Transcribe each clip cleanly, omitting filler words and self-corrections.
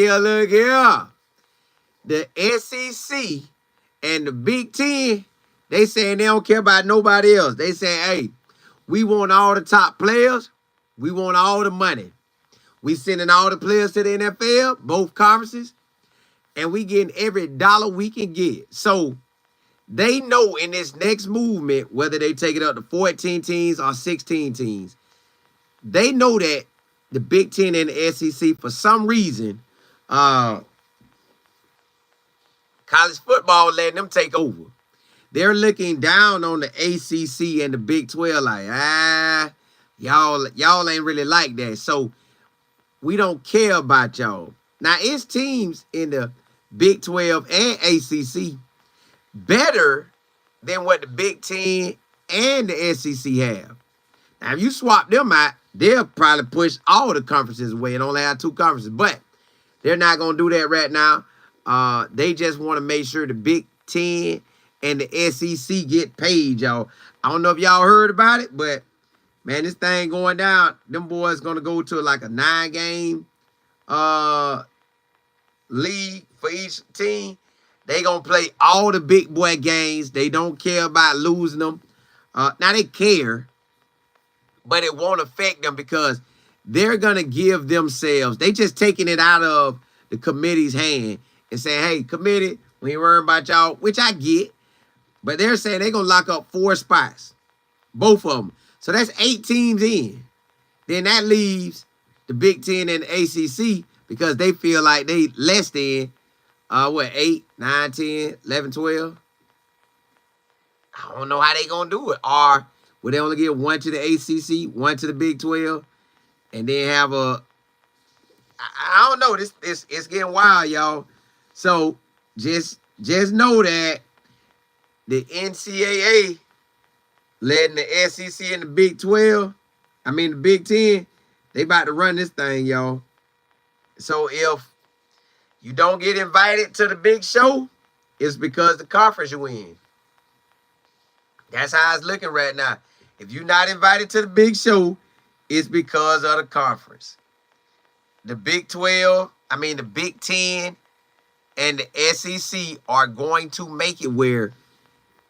look here. The SEC and the Big 10, they saying they don't care about nobody else. They saying, hey, we want all the top players. We want all the money. We sending all the players to the NFL, both conferences, and we getting every dollar we can get. So they know in this next movement, whether they take it up to 14 teams or 16 teams, they know that the Big 10 and the SEC, for some reason, college football letting them take over. They're looking down on the ACC and the Big 12 like, y'all ain't really like that. So we don't care about y'all. Now, it's teams in the Big 12 and ACC better than what the Big 10 and the SEC have. Now, if you swap them out, they'll probably push all the conferences away and only have two conferences. But they're not going to do that right now. They just want to make sure the Big 10 and the SEC get paid, y'all. I don't know if y'all heard about it, but, man, this thing going down. Them boys going to go to like a 9-game league for each team. They going to play all the big boy games. They don't care about losing them. Now, they care, but it won't affect them because they're going to give themselves, they just taking it out of the committee's hand and saying, hey, committee, we ain't worrying about y'all, which I get, but they're saying they're going to lock up 4 spots, both of them. So that's 8 teams in. Then that leaves the Big 10 and the ACC because they feel like they less than, 8, 9, 10, 11, 12. I don't know how they going to do it. Or will they only give 1 to the ACC, 1 to the Big 12, and then have I don't know. This it's getting wild, y'all. So just know that the NCAA letting the SEC and the Big 12, the Big 10, they about to run this thing, y'all. So if you don't get invited to the big show, it's because the conference you in. That's how it's looking right now. If you're not invited to the big show, it's because of the conference. The Big 12, the Big 10 and the SEC are going to make it where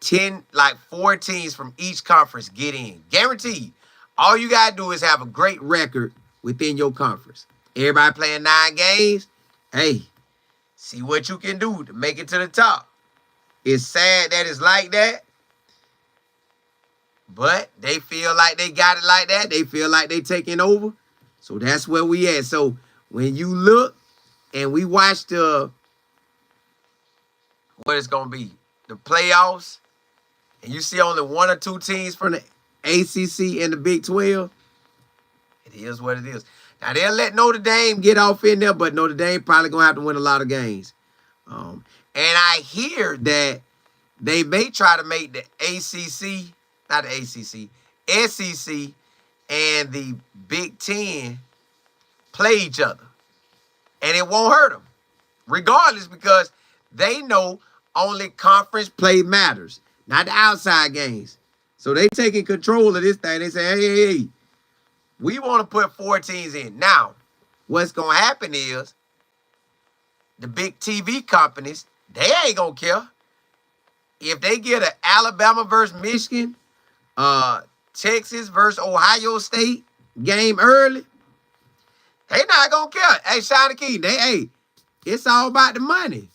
4 teams from each conference get in. Guaranteed. All you got to do is have a great record within your conference. Everybody playing 9 games. Hey, see what you can do to make it to the top. It's sad that it's like that, but they feel like they got it like that. They feel like they taking over. So that's where we at. So when you look and we watch what it's going to be, the playoffs, and you see only 1 or 2 teams from the ACC and the Big 12, it is what it is. Now, they'll let Notre Dame get off in there, but Notre Dame probably going to have to win a lot of games. And I hear that they may try to make the ACC, not the ACC, SEC and the Big 10 play each other. And it won't hurt them, regardless, because they know only conference play matters, not the outside games. So they taking control of this thing. They say, hey, we want to put 4 teams in. Now, what's going to happen is the big TV companies, they ain't going to care. If they get an Alabama versus Michigan, Texas versus Ohio State game early, they not going to care. Hey, Shiny Key, it's all about the money.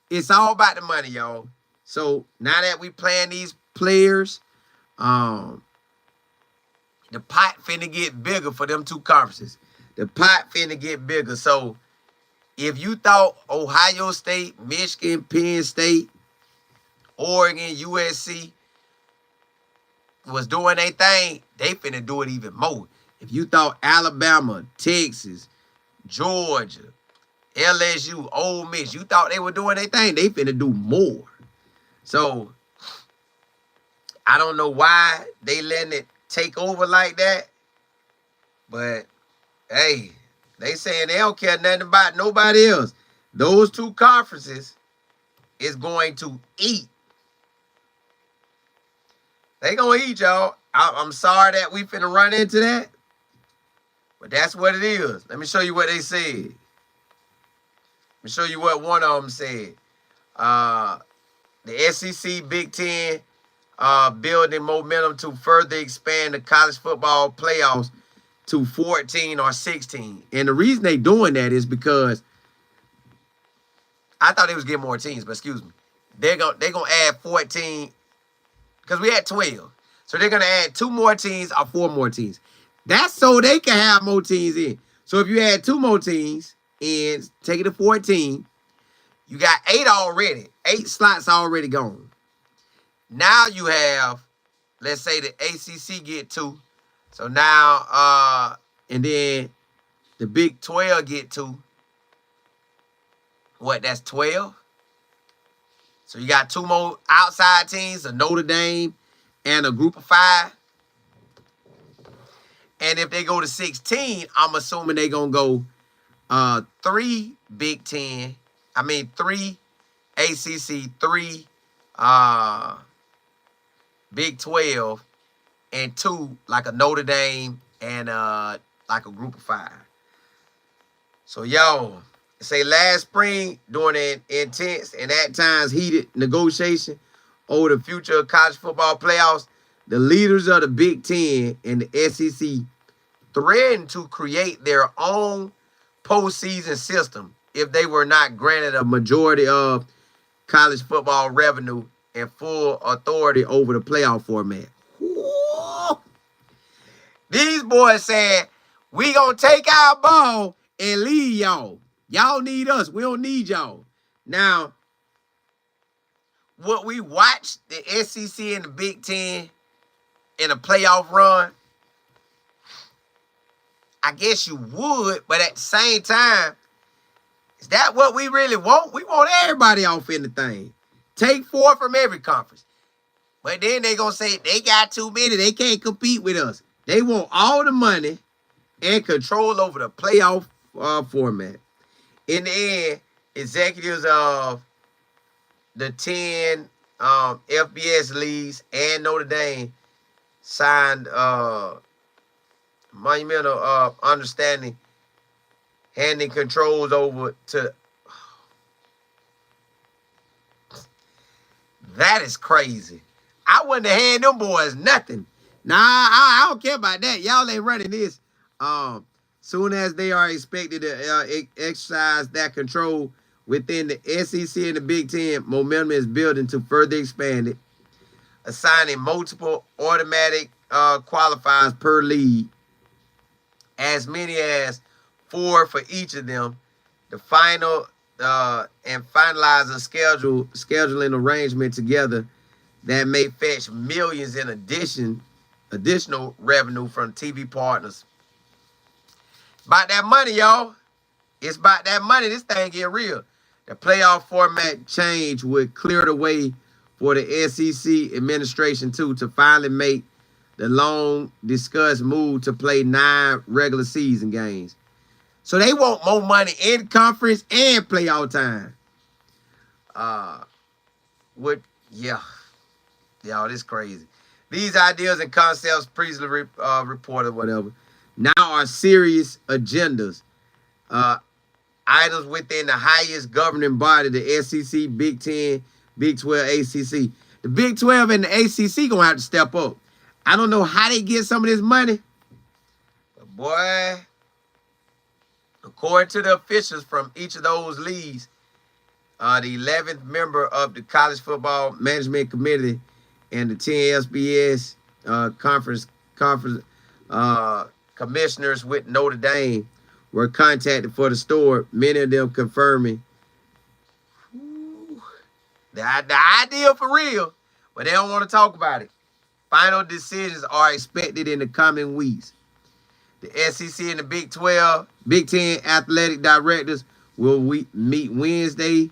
It's all about the money, y'all. So now that we playing these players, the pot finna get bigger for them 2 conferences. The pot finna get bigger. So if you thought Ohio State, Michigan, Penn State, Oregon, USC was doing their thing, they finna do it even more. If you thought Alabama, Texas, Georgia, LSU, Ole Miss, you thought they were doing their thing, they finna do more. So I don't know why they letting it take over like that. But, hey, they saying they don't care nothing about nobody else. Those 2 conferences is going to eat. They going to eat, y'all. I'm sorry that we finna run into that. But that's what it is. Let me show you what they said. me show you what one of them said. The SEC Big 10 building momentum to further expand the college football playoffs to 14 or 16. And the reason they doing that is because I thought they was getting more teams, but excuse me. They're gonna add 14 because we had 12. So they're gonna add 2 more teams or 4 more teams. That's so they can have more teams in. So if you add 2 more teams and take it to 14, you got 8 already. 8 slots already gone. Now you have, let's say the ACC get 2. So now, and then the Big 12 get 2. What, that's 12? So you got 2 more outside teams, a Notre Dame and a group of 5. And if they go to 16, I'm assuming they're going to go 3 Big 10. 3 ACC, 3 Big 12, and 2 like a Notre Dame and like a group of 5. So, yo, say last spring during an intense and at times heated negotiation over the future of college football playoffs, the leaders of the Big 10 and the SEC threatened to create their own postseason system if they were not granted a majority of college football revenue and full authority over the playoff format. Ooh. These boys said, we gonna take our ball and leave y'all. Y'all need us. We don't need y'all. Now, what we watched the SEC and the Big 10 in a playoff run, I guess you would, but at the same time, is that what we really want? We want everybody off in the thing. Take 4 from every conference. But then they going to say they got too many. They can't compete with us. They want all the money and control over the playoff format. In the end, executives of the 10 FBS leagues and Notre Dame signed monumental understanding, handing controls over to. That is crazy. I wouldn't have handed them boys nothing. Nah, I don't care about that. Y'all ain't running this. Soon as they are expected to exercise that control within the SEC and the Big 10, momentum is building to further expand it, assigning multiple automatic qualifiers per league, as many as 4 for each of them. The final and finalize a scheduling arrangement together that may fetch millions in additional revenue from TV partners. About that money, y'all. It's about that money. This thing get real. The playoff format change would clear the way for the SEC administration too to finally make the long discussed move to play 9 regular season games. So they want more money in conference and playoff time. Y'all, this crazy. These ideas and concepts previously reported, whatever, now are serious agendas. Items within the highest governing body, the SEC, Big 10, Big 12, ACC. The Big 12 and the ACC going to have to step up. I don't know how they get some of this money. But boy, according to the officials from each of those leagues, the 11th member of the College Football Management Committee and the 10 SBS conference commissioners with Notre Dame were contacted for the story, many of them confirming the idea for real, but they don't want to talk about it. Final decisions are expected in the coming weeks. The SEC and the Big 12, Big 10 athletic directors will meet Wednesday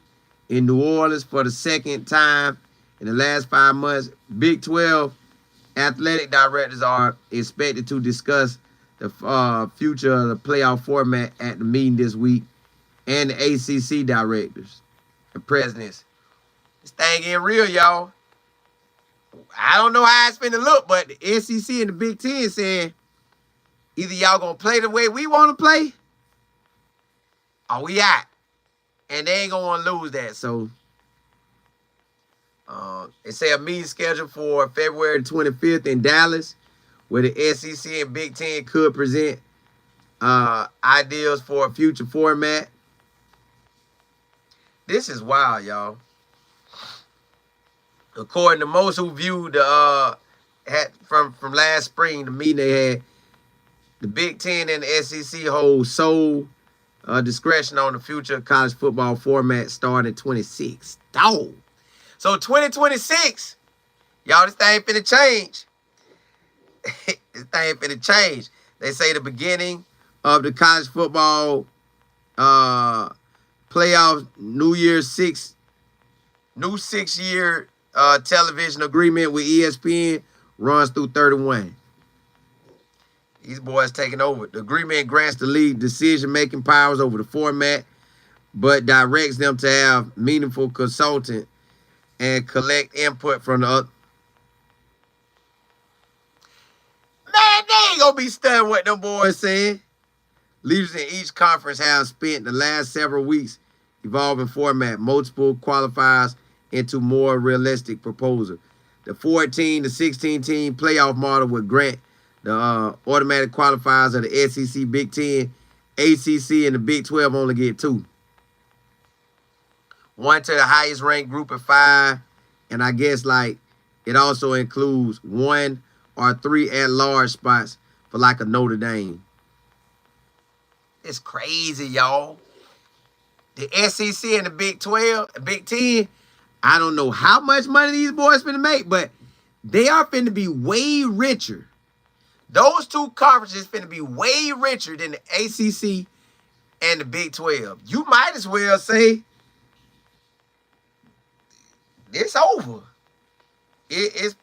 in New Orleans for the second time in the last 5 months. Big 12 athletic directors are expected to discuss the future of the playoff format at the meeting this week, and the ACC directors and presidents. This thing getting real, y'all. I don't know how it's finna look, but the SEC and the Big 10 saying either y'all gonna play the way we want to play, or we out. And they ain't going to lose that. So, they say a meeting scheduled for February 25th in Dallas, where the SEC and Big 10 could present ideas for a future format. This is wild, y'all. According to most who viewed the from last spring, the meeting they had, the Big 10 and the SEC hold sole discretion on the future college football format starting 26. Dog. So 2026, y'all, this thing finna change. This thing finna change. They say the beginning of the college football playoff new 6-year television agreement with ESPN runs through 31. These boys taking over. The agreement grants the league decision-making powers over the format, but directs them to have meaningful consulting and collect input from the other. Man, they ain't gonna be studying what them boys saying. Leaders in each conference have spent the last several weeks evolving format, multiple qualifiers into more realistic proposal. The 14 to 16 team playoff model would grant the automatic qualifiers of the SEC, Big 10, ACC, and the Big 12 only get 2. 1 to the highest ranked group of 5, and I guess like it also includes 1 or 3 at-large spots for like a Notre Dame. It's crazy, y'all. The SEC and the Big 12, the Big 10, I don't know how much money these boys finna make, but they are finna be way richer. Those two conferences finna be way richer than the ACC and the Big 12. You might as well say it's over. You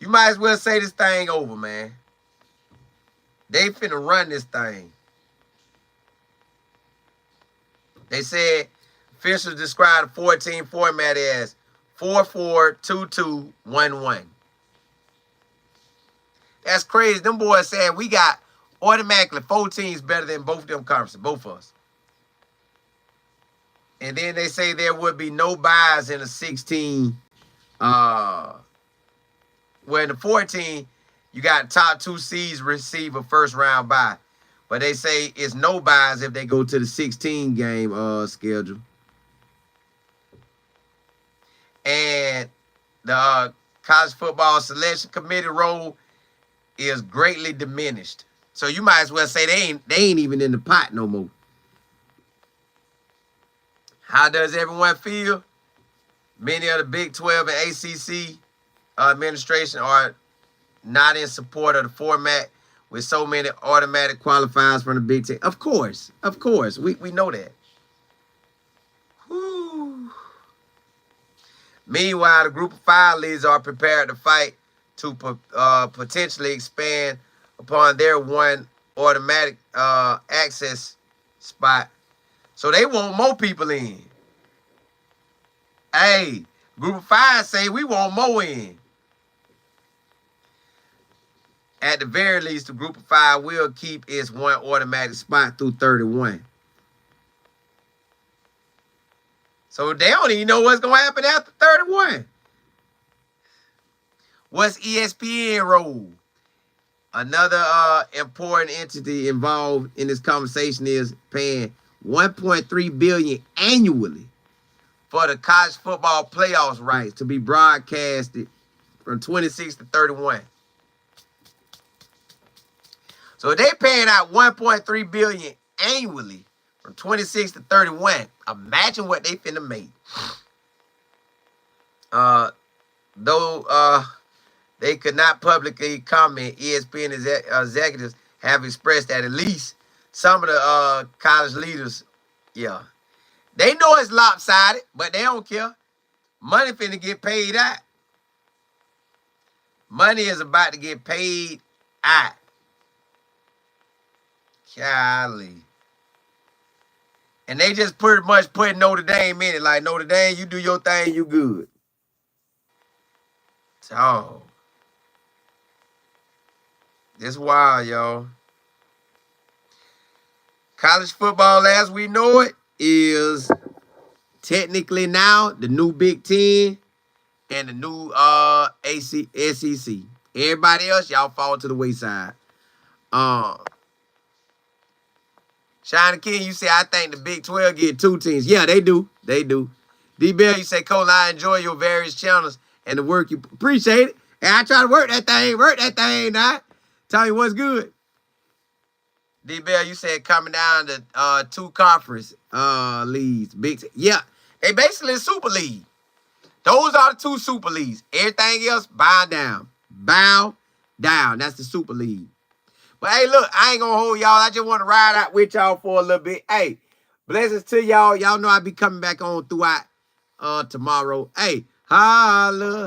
might as well say this thing over, man. They finna run this thing. They said officials described the 14 format as 4-4-2-2-1-1. That's crazy. Them boys saying we got automatically 4 teams better than both them conferences, both of us. And then they say there would be no buys in the 16. Well, in the 14, you got top 2 seeds receive a first round bye. But they say it's no buys if they go to the 16 game schedule. And the college football selection committee role is greatly diminished. So you might as well say they ain't even in the pot no more. How does everyone feel? Many of the Big 12 and ACC administration are not in support of the format with so many automatic qualifiers from the Big 10. Of course. We know that. Whew. Meanwhile, the group of 5 leagues are prepared to fight to potentially expand upon their 1 automatic access spot. So they want more people in. Hey, group of 5 say we want more in. At the very least, the group of 5 will keep its 1 automatic spot through 31. So they don't even know what's going to happen after 31. What's ESPN role? Another important entity involved in this conversation is paying $1.3 billion annually for the college football playoffs rights to be broadcasted from 26 to 31. So they paying out $1.3 billion annually from 26 to 31. Imagine what they finna make. Though they could not publicly comment, ESPN executives have expressed that at least some of the college leaders, yeah, they know it's lopsided, but they don't care. Money finna get paid out. Money is about to get paid out. Golly. And they just pretty much put Notre Dame in it. Like, Notre Dame, you do your thing, you good. So, this wild, y'all. College football as we know it is technically now the new Big 10 and the new SEC. Everybody else, y'all fall to the wayside. Shiny King, you say, I think the Big 12 get 2 teams. Yeah, they do. They do. D-Bell, you say, Cole, I enjoy your various channels and the work you appreciate it. And I try to work that thing now. Tell me what's good. D-Bell, you said coming down to 2 conference leagues. Yeah, they basically a super league. Those are the 2 super leagues. Everything else, bow down. Bow down. That's the super league. But hey, look, I ain't gonna hold y'all. I just want to ride out with y'all for a little bit. Hey, blessings to y'all. Y'all know I'll be coming back on throughout tomorrow. Hey, holla.